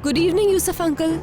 Good evening Yusuf uncle.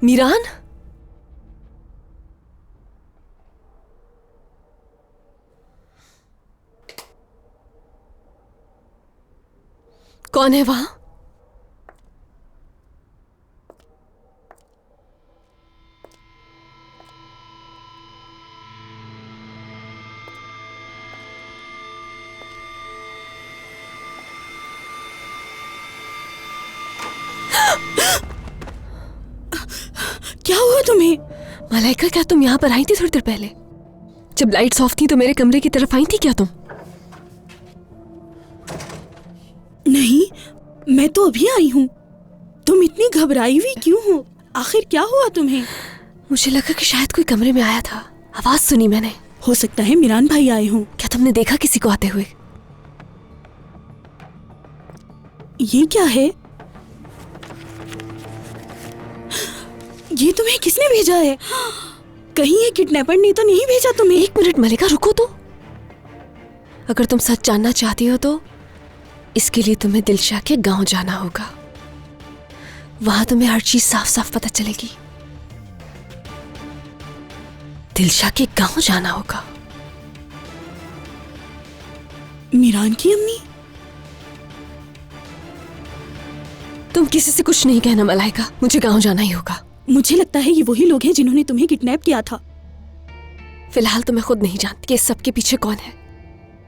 Meeran, कौन है वहां? क्या हुआ तुम्हें? मलाइका, क्या तुम यहाँ पर आई थी थोड़ी देर पहले? जब लाइट्स ऑफ थी तो मेरे कमरे की तरफ आई थी क्या तुम? नहीं, मैं तो अभी आई हूँ। तुम इतनी घबराई हुई क्यों हो? आखिर क्या हुआ तुम्हें? मुझे लगा कि शायद कोई कमरे में आया था। आवाज सुनी मैंने। हो सकता है मीरान भाई आए हों। क्या तुमने देखा किसी को आते हुए? ये क्या है? ये तुम्हें किसने भेजा है? कहीं ये किडनैपर ने तो नहीं भेजा तुम्हें? एक मिनट मलिका, रुको तो। अगर तुम सच जानना चाहती हो तो इसके लिए तुम्हें दिलशाह के गांव जाना होगा। वहां तुम्हें हर चीज साफ साफ पता चलेगी। दिलशाह के गांव जाना होगा। मीरान की अम्मी? तुम किसी से कुछ नहीं कहना मलाइका, मुझे गांव जाना ही होगा। मुझे लगता है ये वही लोग हैं जिन्होंने तुम्हें किडनैप किया था। फिलहाल तो मैं खुद नहीं जानती कि इस सब के पीछे कौन है,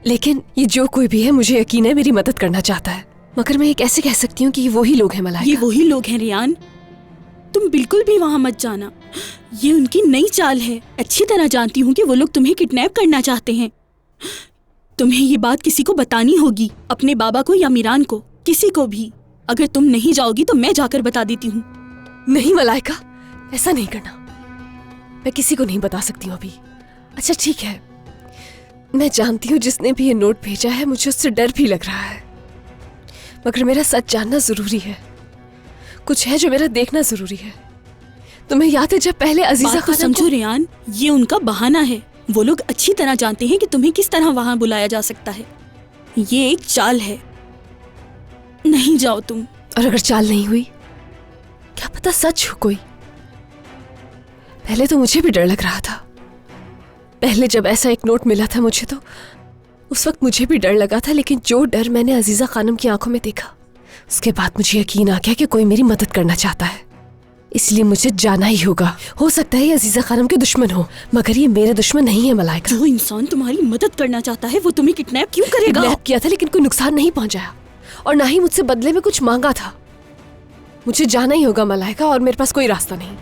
लेकिन ये जो कोई भी है मुझे यकीन है मेरी मदद करना चाहता है। मगर मैं ये कैसे कह सकती हूँ कि ये वही लोग हैं मलाइका? ये वही लोग हैं रियान। तुम बिल्कुल भी वहां मत जाना। ये उनकी नई चाल है। अच्छी तरह जानती हूँ कि वो लोग तुम्हें किडनैप करना चाहते हैं। तुम्हें ये बात किसी को बतानी होगी, अपने बाबा को या मीरान को, किसी को भी। अगर तुम नहीं जाओगी तो मैं जाकर बता देती हूँ। नहीं मलाइका, ऐसा नहीं करना। मैं किसी को नहीं बता सकती हूँ अभी। अच्छा ठीक है, मैं जानती हूँ जिसने भी ये नोट भेजा है मुझे उससे डर भी लग रहा है, मगर मेरा सच जानना जरूरी है। कुछ है जो मेरा देखना जरूरी है। तुम्हें याद है जब पहले अजीजा खानम समझो रियान, ये उनका बहाना है। वो लोग अच्छी तरह जानते हैं कि तुम्हें किस तरह वहां बुलाया जा सकता है। ये एक चाल है। नहीं जाओ तुम। और अगर चाल नहीं हुई, क्या पता सच हो कोई। पहले तो मुझे भी डर लग रहा था। पहले जब ऐसा एक नोट मिला था मुझे तो उस वक्त मुझे भी डर लगा था, लेकिन जो डर मैंने अजीजा खानम की आंखों में देखा उसके बाद मुझे यकीन आ गया कि कोई मेरी मदद करना चाहता है। इसलिए मुझे जाना ही होगा। हो सकता है ये अजीजा खानम के दुश्मन हो, मगर ये मेरे दुश्मन नहीं है मलाइका। जो इंसान तुम्हारी मदद करना चाहता है वो तुम्हें किडनैप क्यों करेगा? किडनैप किया था लेकिन कोई नुकसान नहीं पहुंचाया और ना ही मुझसे बदले में कुछ मांगा था। मुझे जाना ही होगा मलाइका, और मेरे पास कोई रास्ता नहीं।